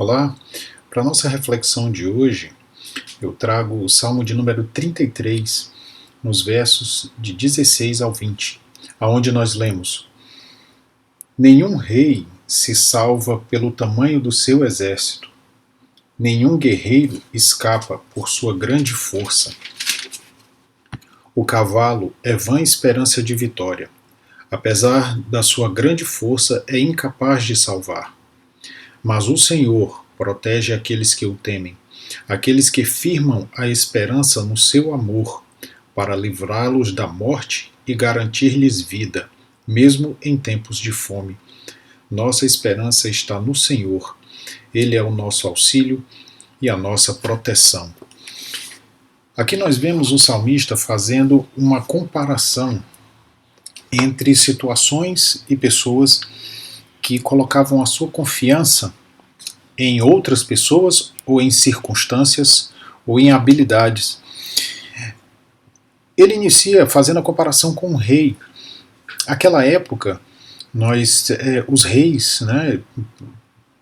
Olá, para a nossa reflexão de hoje, eu trago o Salmo de número 33, nos versos de 16 ao 20, aonde nós lemos: Nenhum rei se salva pelo tamanho do seu exército, nenhum guerreiro escapa por sua grande força. O cavalo é vã esperança de vitória, apesar da sua grande força é incapaz de salvar. Mas o Senhor protege aqueles que o temem, aqueles que firmam a esperança no seu amor, para livrá-los da morte e garantir-lhes vida, mesmo em tempos de fome. Nossa esperança está no Senhor. Ele é o nosso auxílio e a nossa proteção. Aqui nós vemos o salmista fazendo uma comparação entre situações e pessoas que colocavam a sua confiança em outras pessoas ou em circunstâncias ou em habilidades. Ele inicia fazendo a comparação com o rei. Naquela época, os reis,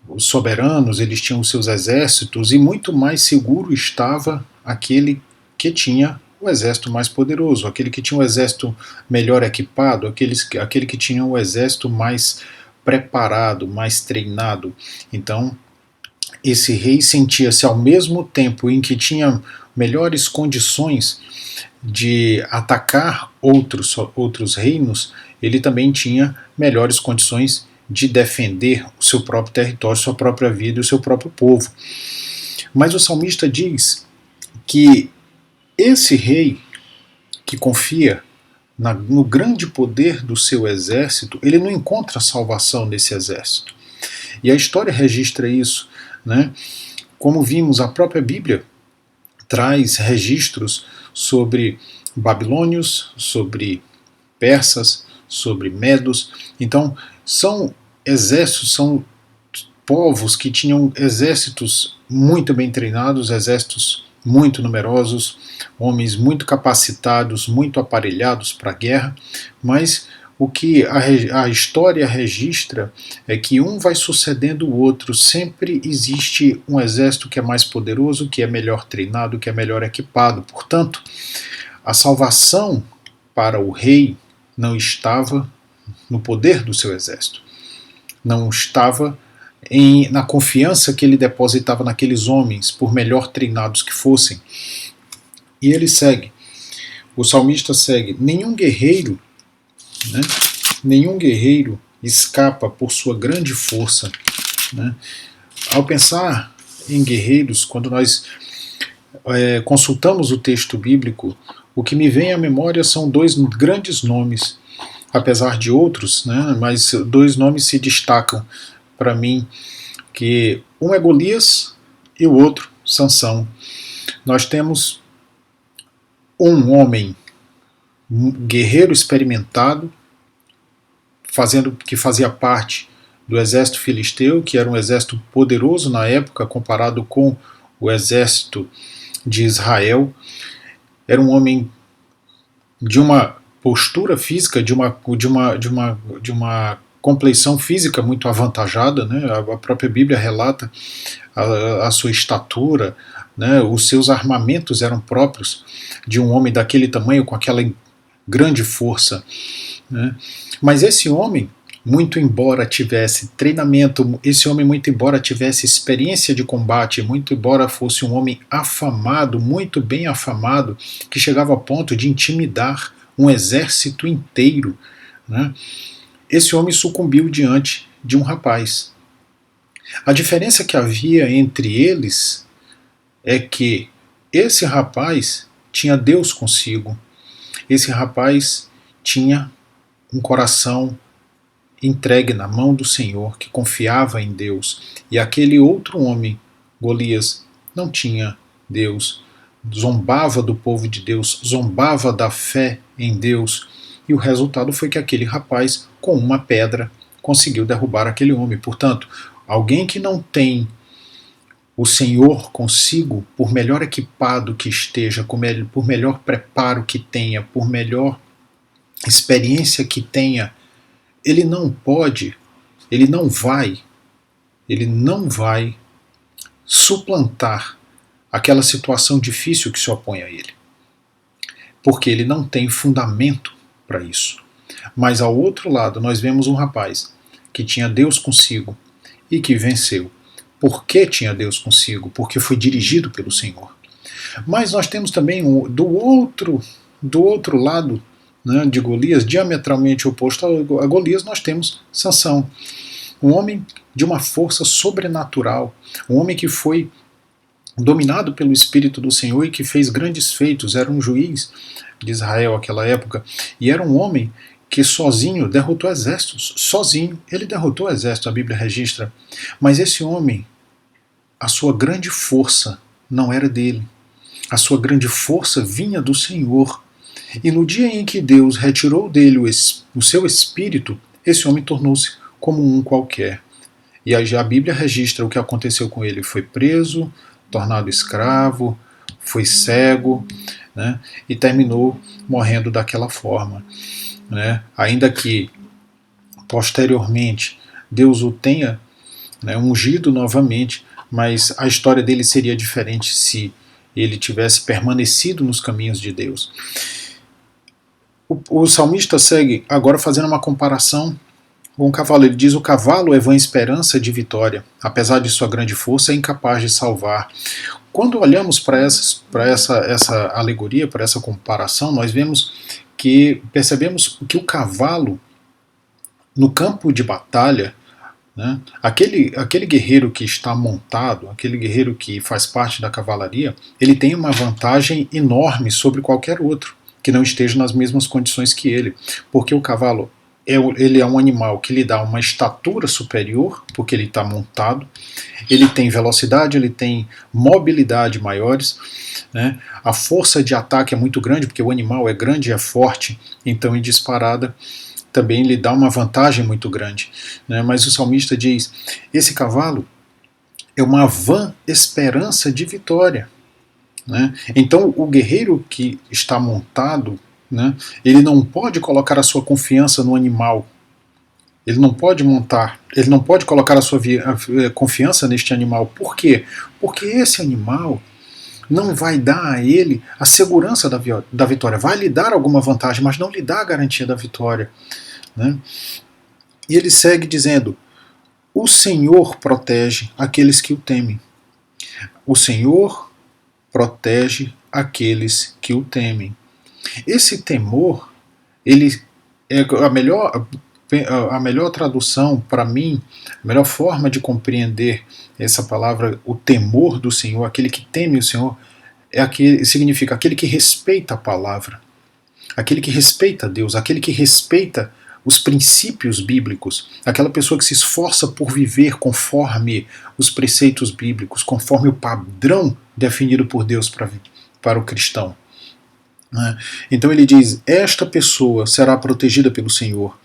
os soberanos, eles tinham os seus exércitos e muito mais seguro estava aquele que tinha o exército mais poderoso, aquele que tinha o exército melhor equipado, aquele que tinha o exército mais preparado, mais treinado. Então, esse rei sentia-se ao mesmo tempo em que tinha melhores condições de atacar outros reinos, ele também tinha melhores condições de defender o seu próprio território, sua própria vida e o seu próprio povo. Mas o salmista diz que esse rei que confia no grande poder do seu exército, ele não encontra salvação nesse exército. E a história registra isso. Como vimos, a própria Bíblia traz registros sobre babilônios, sobre persas, sobre medos. Então, são exércitos, são povos que tinham exércitos muito bem treinados, exércitos muito numerosos, homens muito capacitados, muito aparelhados para a guerra, mas o que a história registra é que um vai sucedendo o outro, sempre existe um exército que é mais poderoso, que é melhor treinado, que é melhor equipado. Portanto, a salvação para o rei não estava no poder do seu exército, não estava na confiança que ele depositava naqueles homens, por melhor treinados que fossem. E ele segue, o salmista segue: nenhum guerreiro escapa por sua grande força. Ao pensar em guerreiros, quando nós consultamos o texto bíblico, o que me vem à memória são dois grandes nomes, apesar de outros, mas dois nomes se destacam para mim, que um é Golias e o outro Sansão. Nós temos um homem, um guerreiro experimentado, que fazia parte do exército filisteu, que era um exército poderoso na época comparado com o exército de Israel. Era um homem de uma postura física, de uma compleição física muito avantajada. A própria Bíblia relata a sua estatura, os seus armamentos eram próprios de um homem daquele tamanho, com aquela grande força. Mas esse homem, muito embora tivesse treinamento, esse homem, muito embora tivesse experiência de combate, muito embora fosse um homem afamado, muito bem afamado, que chegava a ponto de intimidar um exército inteiro, esse homem sucumbiu diante de um rapaz. A diferença que havia entre eles é que esse rapaz tinha Deus consigo. Esse rapaz tinha um coração entregue na mão do Senhor, que confiava em Deus. E aquele outro homem, Golias, não tinha Deus, zombava do povo de Deus, zombava da fé em Deus. E o resultado foi que aquele rapaz, com uma pedra, conseguiu derrubar aquele homem. Portanto, alguém que não tem o Senhor consigo, por melhor equipado que esteja, por melhor preparo que tenha, por melhor experiência que tenha, ele não vai suplantar aquela situação difícil que se opõe a ele, porque ele não tem fundamento para isso. Mas ao outro lado nós vemos um rapaz que tinha Deus consigo e que venceu. Por que tinha Deus consigo? Porque foi dirigido pelo Senhor. Mas nós temos também do outro lado, né, de Golias, diametralmente oposto a Golias, nós temos Sansão, um homem de uma força sobrenatural, um homem que foi dominado pelo Espírito do Senhor e que fez grandes feitos. Era um juiz de Israel naquela época, e era um homem que sozinho derrotou exércitos. Sozinho ele derrotou o exército, a Bíblia registra. Mas esse homem, a sua grande força não era dele. A sua grande força vinha do Senhor. E no dia em que Deus retirou dele o seu espírito, esse homem tornou-se como um qualquer. E aí a Bíblia registra o que aconteceu com ele. Foi preso, tornado escravo, foi cego, né, e terminou morrendo daquela forma. Né, ainda que posteriormente Deus o tenha, né, ungido novamente, mas a história dele seria diferente se ele tivesse permanecido nos caminhos de Deus. O salmista segue agora fazendo uma comparação com o cavalo. Ele diz: o cavalo é vã esperança de vitória, apesar de sua grande força é incapaz de salvar. Quando olhamos para essa alegoria, para essa comparação, nós percebemos que o cavalo, no campo de batalha, né, aquele guerreiro que está montado, aquele guerreiro que faz parte da cavalaria, ele tem uma vantagem enorme sobre qualquer outro que não esteja nas mesmas condições que ele, porque o cavalo ele é um animal que lhe dá uma estatura superior, porque ele está montado, ele tem velocidade, ele tem mobilidade maiores, né? A força de ataque é muito grande, porque o animal é grande e é forte, então em disparada também lhe dá uma vantagem muito grande, né? Mas o salmista diz: esse cavalo é uma vã esperança de vitória. Né? Então o guerreiro que está montado, né, ele não pode colocar a sua confiança no animal, ele não pode colocar a sua confiança neste animal. Por quê? Porque esse animal não vai dar a ele a segurança da vitória, vai lhe dar alguma vantagem, mas não lhe dá a garantia da vitória. Né? E ele segue dizendo: o Senhor protege aqueles que o temem. O Senhor protege aqueles que o temem. Esse temor, ele é a melhor tradução para mim, a melhor forma de compreender essa palavra, o temor do Senhor, aquele que teme o Senhor, significa aquele que respeita a palavra, aquele que respeita Deus, aquele que respeita os princípios bíblicos, aquela pessoa que se esforça por viver conforme os preceitos bíblicos, conforme o padrão definido por Deus para o cristão. Então ele diz: esta pessoa será protegida pelo Senhor,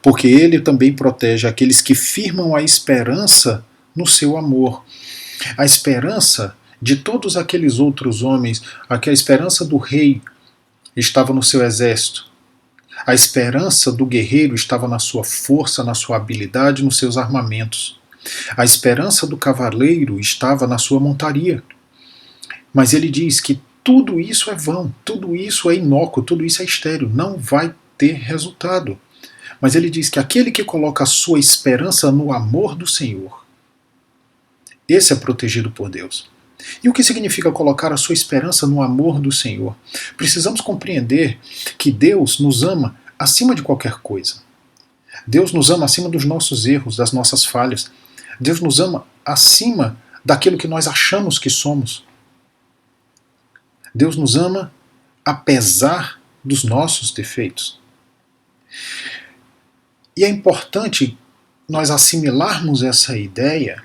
porque ele também protege aqueles que firmam a esperança no seu amor. A esperança de todos aqueles outros homens, a esperança do rei estava no seu exército. A esperança do guerreiro estava na sua força, na sua habilidade, nos seus armamentos. A esperança do cavaleiro estava na sua montaria. Mas ele diz que tudo isso é vão, tudo isso é inócuo, tudo isso é estéril, não vai ter resultado. Mas ele diz que aquele que coloca a sua esperança no amor do Senhor, esse é protegido por Deus. E o que significa colocar a sua esperança no amor do Senhor? Precisamos compreender que Deus nos ama acima de qualquer coisa. Deus nos ama acima dos nossos erros, das nossas falhas. Deus nos ama acima daquilo que nós achamos que somos. Deus nos ama apesar dos nossos defeitos. E é importante nós assimilarmos essa ideia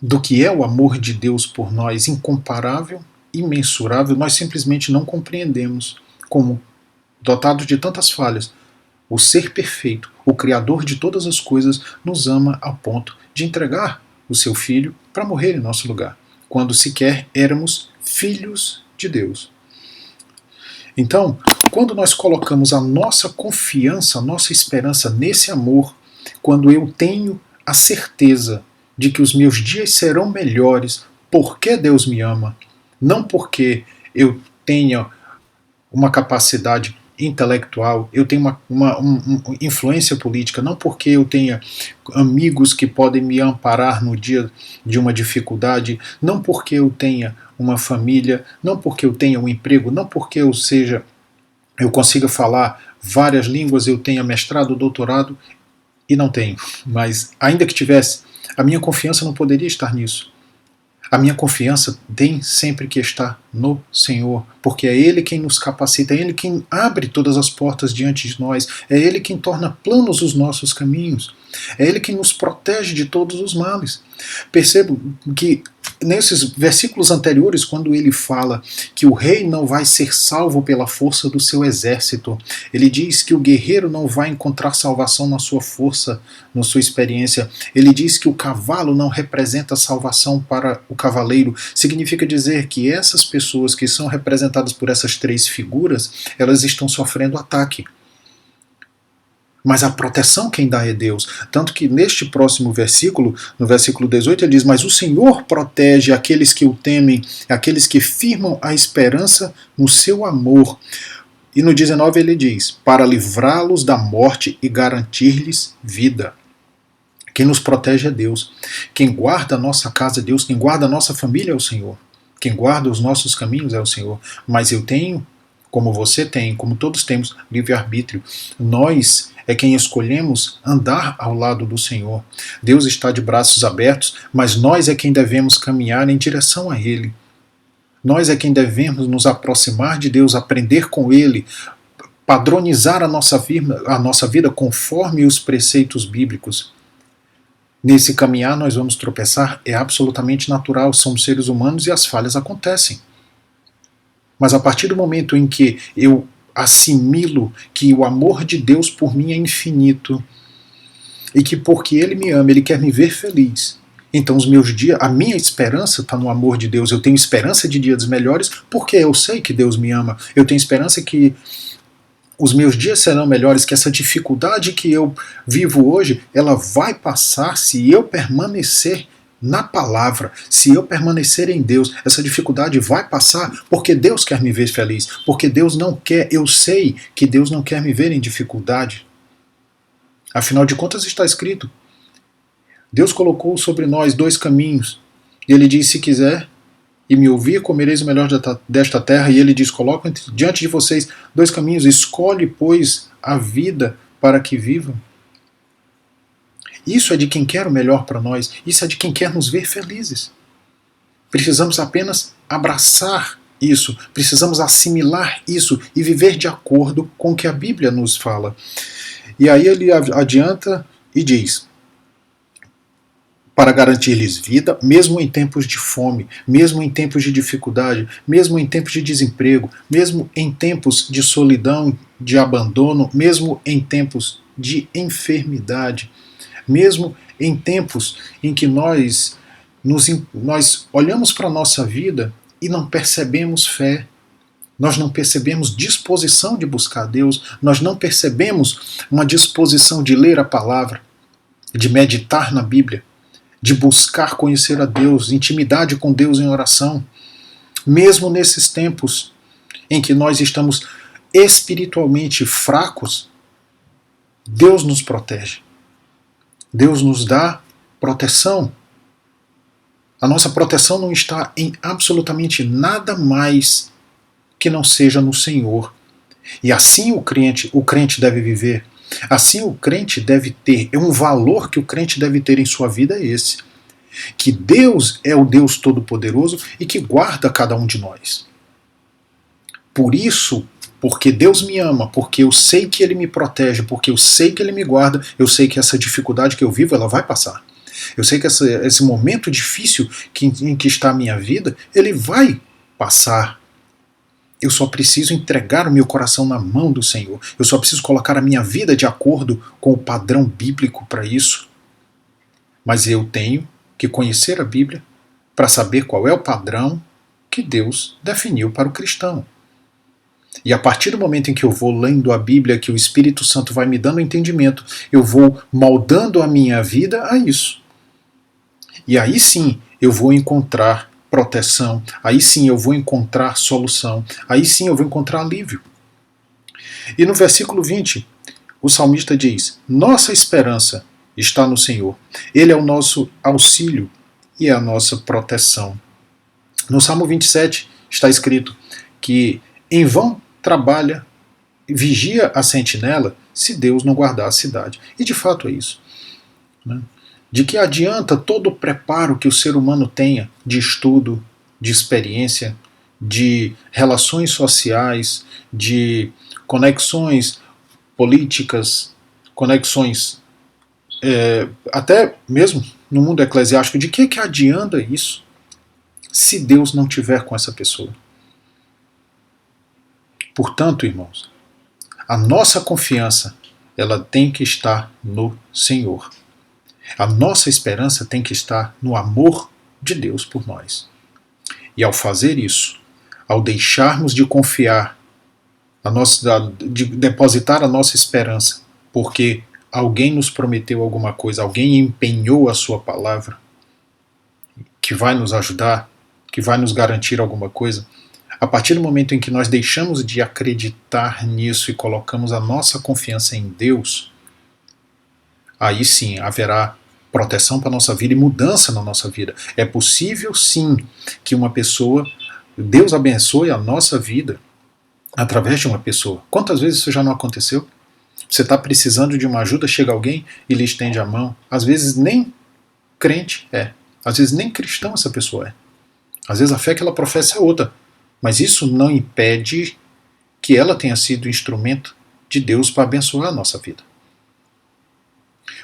do que é o amor de Deus por nós, incomparável, imensurável. Nós simplesmente não compreendemos como, dotado de tantas falhas, o ser perfeito, o Criador de todas as coisas, nos ama ao ponto de entregar o seu Filho para morrer em nosso lugar, quando sequer éramos filhos de Deus. Então, quando nós colocamos a nossa confiança, a nossa esperança nesse amor, quando eu tenho a certeza de que os meus dias serão melhores porque Deus me ama, não porque eu tenha uma capacidade intelectual, eu tenho uma influência política, não porque eu tenha amigos que podem me amparar no dia de uma dificuldade, não porque eu tenha uma família, não porque eu tenha um emprego, não porque eu consiga falar várias línguas, eu tenha mestrado, doutorado, e não tenho. Mas ainda que tivesse, a minha confiança não poderia estar nisso. A minha confiança tem sempre que estar no Senhor, porque é Ele quem nos capacita, é Ele quem abre todas as portas diante de nós, é Ele quem torna planos os nossos caminhos, é Ele quem nos protege de todos os males. Percebo que nesses versículos anteriores, quando ele fala que o rei não vai ser salvo pela força do seu exército, ele diz que o guerreiro não vai encontrar salvação na sua força, na sua experiência. Ele diz que o cavalo não representa salvação para o cavaleiro. Significa dizer que essas pessoas que são representadas por essas três figuras, elas estão sofrendo ataque. Mas a proteção quem dá é Deus. Tanto que neste próximo versículo, no versículo 18, ele diz: mas o Senhor protege aqueles que o temem, aqueles que firmam a esperança no seu amor. E no 19 ele diz: para livrá-los da morte e garantir-lhes vida. Quem nos protege é Deus. Quem guarda a nossa casa é Deus. Quem guarda a nossa família é o Senhor. Quem guarda os nossos caminhos é o Senhor. Mas eu tenho, como você tem, como todos temos, livre-arbítrio. Nós é quem escolhemos andar ao lado do Senhor. Deus está de braços abertos, mas nós é quem devemos caminhar em direção a Ele. Nós é quem devemos nos aproximar de Deus, aprender com Ele, padronizar a nossa vida conforme os preceitos bíblicos. Nesse caminhar nós vamos tropeçar, é absolutamente natural, somos seres humanos e as falhas acontecem. Mas a partir do momento em que eu assimilo que o amor de Deus por mim é infinito e que porque Ele me ama, Ele quer me ver feliz, então os meus dias, a minha esperança está no amor de Deus. Eu tenho esperança de dias melhores porque eu sei que Deus me ama. Eu tenho esperança que os meus dias serão melhores, que essa dificuldade que eu vivo hoje, ela vai passar se eu permanecer na palavra, se eu permanecer em Deus. Essa dificuldade vai passar porque Deus quer me ver feliz, porque Deus não quer, eu sei que Deus não quer me ver em dificuldade. Afinal de contas está escrito, Deus colocou sobre nós dois caminhos, e Ele diz: se quiser e me ouvir, comereis o melhor desta terra. E Ele diz: coloco diante de vocês dois caminhos, escolhe, pois, a vida para que vivam. Isso é de quem quer o melhor para nós, isso é de quem quer nos ver felizes. Precisamos apenas abraçar isso, precisamos assimilar isso e viver de acordo com o que a Bíblia nos fala. E aí ele adianta e diz: para garantir-lhes vida, mesmo em tempos de fome, mesmo em tempos de dificuldade, mesmo em tempos de desemprego, mesmo em tempos de solidão, de abandono, mesmo em tempos de enfermidade, mesmo em tempos em que nós olhamos para a nossa vida e não percebemos fé, nós não percebemos disposição de buscar Deus, nós não percebemos uma disposição de ler a palavra, de meditar na Bíblia, de buscar conhecer a Deus, intimidade com Deus em oração. Mesmo nesses tempos em que nós estamos espiritualmente fracos, Deus nos protege. Deus nos dá proteção. A nossa proteção não está em absolutamente nada mais que não seja no Senhor. E assim o crente deve viver. Assim o crente deve ter, um valor que o crente deve ter em sua vida é esse. Que Deus é o Deus Todo-Poderoso e que guarda cada um de nós. Por isso, porque Deus me ama, porque eu sei que Ele me protege, porque eu sei que Ele me guarda, eu sei que essa dificuldade que eu vivo, ela vai passar. Eu sei que esse momento difícil em que está a minha vida, ele vai passar. Eu só preciso entregar o meu coração na mão do Senhor. Eu só preciso colocar a minha vida de acordo com o padrão bíblico para isso. Mas eu tenho que conhecer a Bíblia para saber qual é o padrão que Deus definiu para o cristão. E a partir do momento em que eu vou lendo a Bíblia, que o Espírito Santo vai me dando entendimento, eu vou moldando a minha vida a isso. E aí sim eu vou encontrar proteção, aí sim eu vou encontrar solução, aí sim eu vou encontrar alívio. E no versículo 20, o salmista diz: nossa esperança está no Senhor, Ele é o nosso auxílio e é a nossa proteção. No Salmo 27 está escrito que em vão trabalha e vigia a sentinela se Deus não guardar a cidade. E de fato é isso. Né? De que adianta todo o preparo que o ser humano tenha de estudo, de experiência, de relações sociais, de conexões políticas, conexões até mesmo no mundo eclesiástico, de que adianta isso se Deus não tiver com essa pessoa? Portanto, irmãos, a nossa confiança ela tem que estar no Senhor. A nossa esperança tem que estar no amor de Deus por nós. E ao fazer isso, ao deixarmos de confiar, de depositar a nossa esperança, porque alguém nos prometeu alguma coisa, alguém empenhou a sua palavra, que vai nos ajudar, que vai nos garantir alguma coisa, a partir do momento em que nós deixamos de acreditar nisso e colocamos a nossa confiança em Deus, aí sim haverá proteção para a nossa vida e mudança na nossa vida. É possível sim que uma pessoa, Deus abençoe a nossa vida através de uma pessoa. Quantas vezes isso já não aconteceu? Você está precisando de uma ajuda, chega alguém e lhe estende a mão. Às vezes nem crente é. Às vezes nem cristão essa pessoa é. Às vezes a fé que ela professa é outra. Mas isso não impede que ela tenha sido instrumento de Deus para abençoar a nossa vida.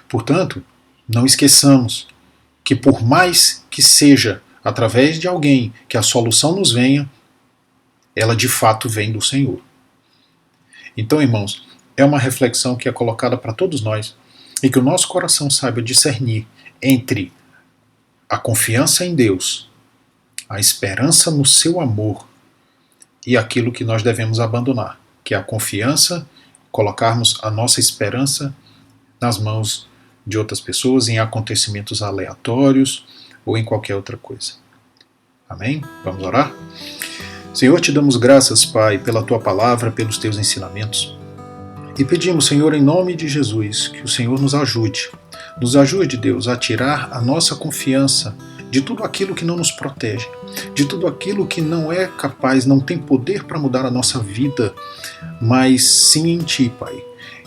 Portanto, não esqueçamos que por mais que seja através de alguém que a solução nos venha, ela de fato vem do Senhor. Então, irmãos, é uma reflexão que é colocada para todos nós e que o nosso coração saiba discernir entre a confiança em Deus, a esperança no seu amor e aquilo que nós devemos abandonar, que é a confiança, colocarmos a nossa esperança nas mãos de outras pessoas, em acontecimentos aleatórios ou em qualquer outra coisa. Amém? Vamos orar? Senhor, te damos graças, Pai, pela Tua palavra, pelos Teus ensinamentos. E pedimos, Senhor, em nome de Jesus, que o Senhor nos ajude. Nos ajude, Deus, a tirar a nossa confiança de tudo aquilo que não nos protege, de tudo aquilo que não é capaz, não tem poder para mudar a nossa vida, mas sim em Ti, Pai.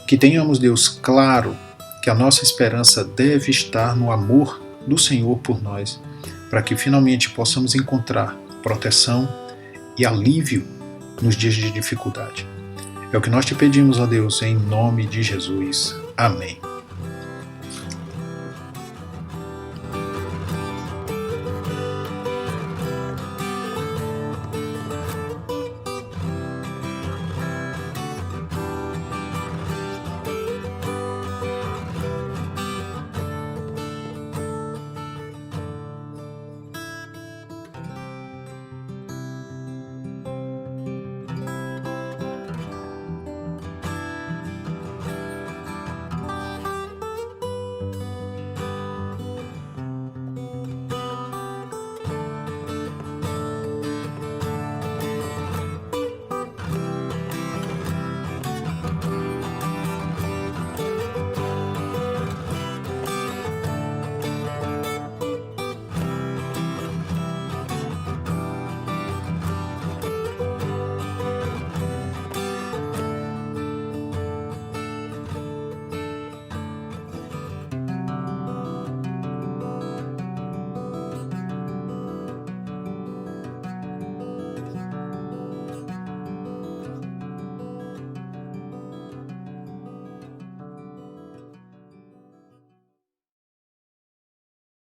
Que tenhamos, Deus, claro que a nossa esperança deve estar no amor do Senhor por nós, para que finalmente possamos encontrar proteção e alívio nos dias de dificuldade. É o que nós te pedimos, ó Deus, em nome de Jesus. Amém.